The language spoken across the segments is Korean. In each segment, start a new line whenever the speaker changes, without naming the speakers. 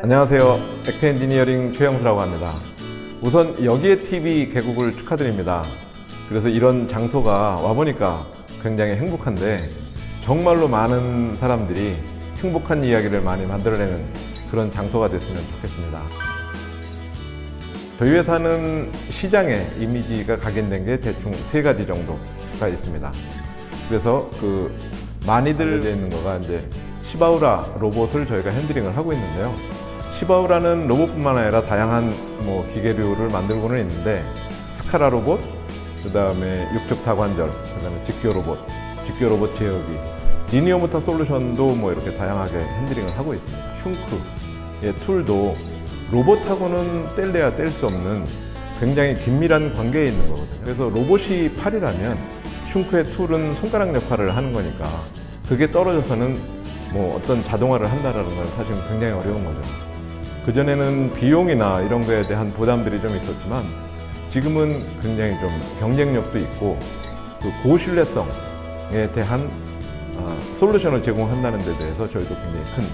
안녕하세요. 액트 엔지니어링 최영수라고 합니다. 우선 여기에 TV 개국을 축하드립니다. 그래서 이런 장소가 와보니까 굉장히 행복한데 정말로 많은 사람들이 행복한 이야기를 많이 만들어내는 그런 장소가 됐으면 좋겠습니다. 저희 회사는 시장에 이미지가 각인된 게 대충 3가지 정도가 있습니다. 그래서 많이들 알려져 있는 거가 이제 시바우라 로봇을 저희가 핸들링을 하고 있는데요. 시바우라는 로봇뿐만 아니라 다양한 기계류를 만들고는 있는데 스카라 로봇, 그 다음에 육적 다관절, 그 다음에 직교 로봇 제어기, 리니어 모터 솔루션도 이렇게 다양하게 핸들링을 하고 있습니다. 슝크의 툴도 로봇하고는 뗄래야 뗄 수 없는 굉장히 긴밀한 관계에 있는 거거든요. 그래서 로봇이 팔이라면 슝크의 툴은 손가락 역할을 하는 거니까 그게 떨어져서는 어떤 자동화를 한다는 건 사실 굉장히 어려운 거죠. 그전에는 비용이나 이런 거에 대한 부담들이 좀 있었지만 지금은 굉장히 좀 경쟁력도 있고 고신뢰성에 대한 솔루션을 제공한다는 데 대해서 저희도 굉장히 큰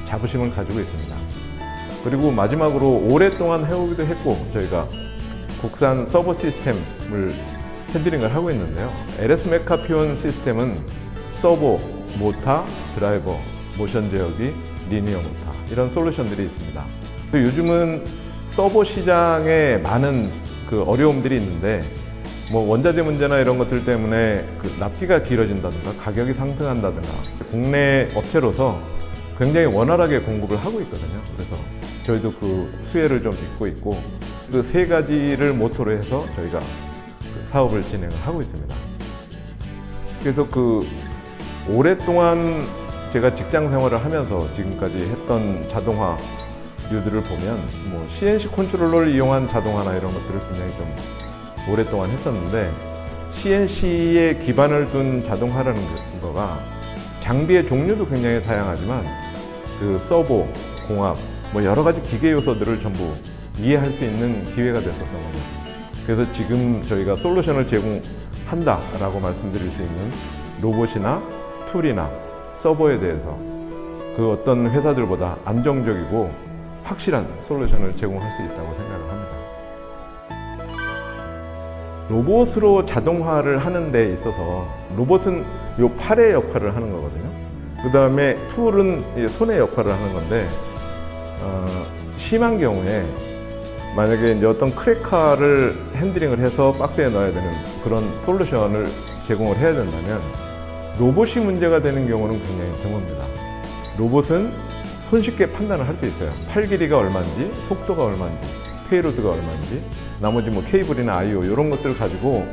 자부심을 가지고 있습니다. 그리고 마지막으로 오랫동안 해오기도 했고 저희가 국산 서버 시스템을 핸들링을 하고 있는데요. LS 메카피온 시스템은 서버, 모터, 드라이버, 모션 제어기, 리니어 모터 이런 솔루션들이 있습니다. 요즘은 서버 시장에 많은 어려움들이 있는데 원자재 문제나 이런 것들 때문에 납기가 길어진다든가 가격이 상승한다든가 국내 업체로서 굉장히 원활하게 공급을 하고 있거든요. 그래서 저희도 수혜를 좀 입고 있고 3가지를 모토로 해서 저희가 사업을 진행을 하고 있습니다. 그래서 오랫동안 제가 직장 생활을 하면서 지금까지 했던 자동화류들을 보면 CNC 컨트롤러를 이용한 자동화나 이런 것들을 굉장히 좀 오랫동안 했었는데 CNC에 기반을 둔 자동화라는 거가 장비의 종류도 굉장히 다양하지만 서버, 공합, 여러 가지 기계 요소들을 전부 이해할 수 있는 기회가 됐었던 거죠. 그래서 지금 저희가 솔루션을 제공한다라고 말씀드릴 수 있는 로봇이나 툴이나 서버에 대해서 어떤 회사들보다 안정적이고 확실한 솔루션을 제공할 수 있다고 생각을 합니다. 로봇으로 자동화를 하는 데 있어서 로봇은 요 팔의 역할을 하는 거거든요. 그 다음에 툴은 손의 역할을 하는 건데 심한 경우에 만약에 이제 어떤 크래커를 핸들링을 해서 박스에 넣어야 되는 그런 솔루션을 제공을 해야 된다면 로봇이 문제가 되는 경우는 굉장히 드뭅니다. 로봇은 손쉽게 판단을 할 수 있어요. 팔 길이가 얼마인지, 속도가 얼마인지, 페이로드가 얼마인지, 나머지 케이블이나 I/O 이런 것들을 가지고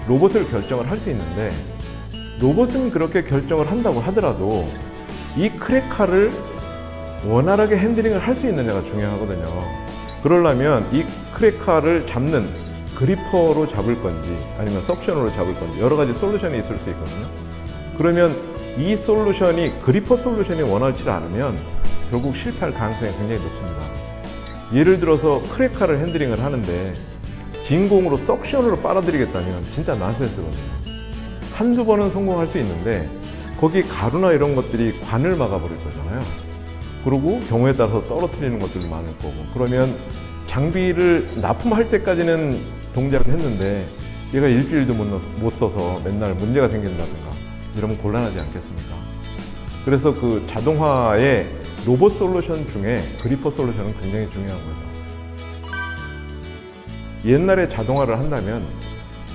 로봇을 결정을 할 수 있는데 로봇은 그렇게 결정을 한다고 하더라도 이 크래커를 원활하게 핸들링을 할 수 있느냐가 중요하거든요. 그러려면 이 크래커를 잡는 그리퍼로 잡을 건지 아니면 석션으로 잡을 건지 여러 가지 솔루션이 있을 수 있거든요. 그러면 이 솔루션이 그리퍼 솔루션이 원활치 않으면 결국 실패할 가능성이 굉장히 높습니다. 예를 들어서 크래커를 핸들링을 하는데 진공으로 석션으로 빨아들이겠다면 진짜 난센스거든요. 한두 번은 성공할 수 있는데 거기 가루나 이런 것들이 관을 막아버릴 거잖아요. 그리고 경우에 따라서 떨어뜨리는 것들도 많을 거고 그러면 장비를 납품할 때까지는 동작을 했는데 얘가 일주일도 못 써서 맨날 문제가 생긴다든가 이러면 곤란하지 않겠습니까? 그래서 자동화의 로봇 솔루션 중에 그리퍼 솔루션은 굉장히 중요한 거죠. 옛날에 자동화를 한다면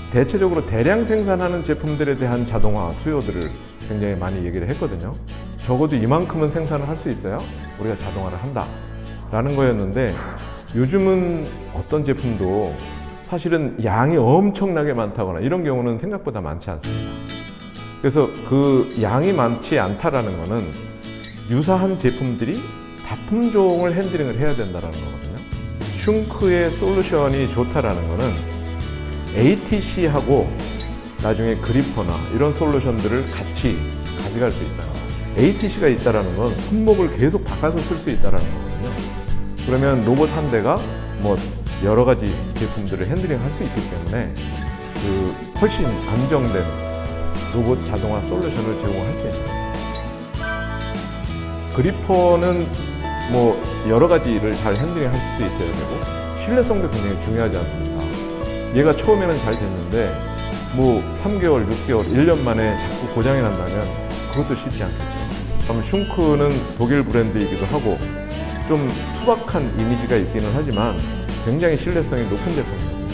대체적으로 대량 생산하는 제품들에 대한 자동화 수요들을 굉장히 많이 얘기를 했거든요. 적어도 이만큼은 생산을 할 수 있어야 우리가 자동화를 한다 라는 거였는데 요즘은 어떤 제품도 사실은 양이 엄청나게 많다거나 이런 경우는 생각보다 많지 않습니다. 그래서 양이 많지 않다라는 거는 유사한 제품들이 다품종을 핸들링을 해야 된다는 거거든요. 슝크의 솔루션이 좋다라는 거는 ATC하고 나중에 그리퍼나 이런 솔루션들을 같이 가져갈 수 있다. ATC가 있다는 건 손목을 계속 바꿔서 쓸 수 있다는 거거든요. 그러면 로봇 한 대가 여러 가지 제품들을 핸들링 할 수 있기 때문에 훨씬 안정된 로봇 자동화 솔루션을 제공할 수 있습니다. 그리퍼는 여러 가지를 잘 핸들링 할 수도 있어야 되고 신뢰성도 굉장히 중요하지 않습니까? 얘가 처음에는 잘 됐는데 뭐 3개월, 6개월, 1년 만에 자꾸 고장이 난다면 그것도 쉽지 않겠죠. 그럼 슌크는 독일 브랜드이기도 하고 좀 투박한 이미지가 있기는 하지만 굉장히 신뢰성이 높은 제품이거든요.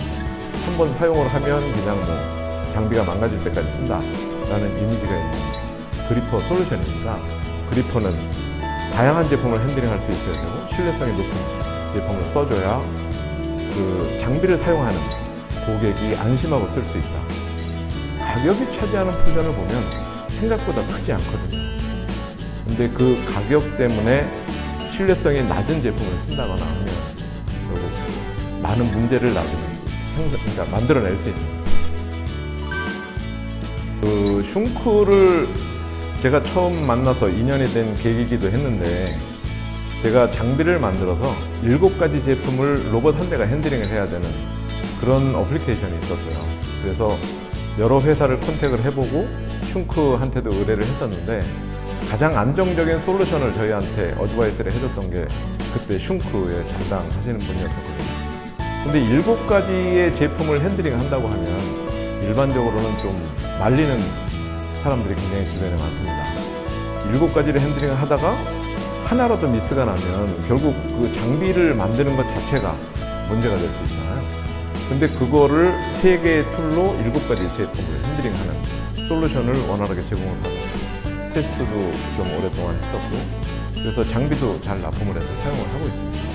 한번 사용을 하면 그냥 뭐 장비가 망가질 때까지 쓴다라는 이미지가 있는 그리퍼 솔루션이니까 그리퍼는 다양한 제품을 핸들링할 수 있어야 되고 신뢰성이 높은 제품을 써줘야 그 장비를 사용하는 고객이 안심하고 쓸 수 있다. 가격이 차지하는 포션을 보면 생각보다 크지 않거든요. 근데 그 가격 때문에 신뢰성이 낮은 제품을 쓴다거나 하면 결국 많은 문제를 그러니까 만들어낼 수 있는 그 슌크를 제가 처음 만나서 2년이 된 계기이기도 했는데 제가 장비를 만들어서 7가지 제품을 로봇 한 대가 핸들링을 해야 되는 그런 어플리케이션이 있었어요. 그래서 여러 회사를 컨택을 해보고 슌크한테도 의뢰를 했었는데 가장 안정적인 솔루션을 저희한테 어드바이스를 해줬던 게 그때 슌크에 담당하시는 분이었거든요. 근데 7가지의 제품을 핸들링 한다고 하면 일반적으로는 좀 말리는 사람들이 굉장히 주변에 많습니다. 7가지를 핸들링을 하다가 하나라도 미스가 나면 결국 그 장비를 만드는 것 자체가 문제가 될 수 있잖아요. 근데 그거를 3개의 툴로 7가지 제품을 핸들링하는 솔루션을 원활하게 제공을 하고 테스트도 좀 오랫동안 했었고 그래서 장비도 잘 납품을 해서 사용을 하고 있습니다.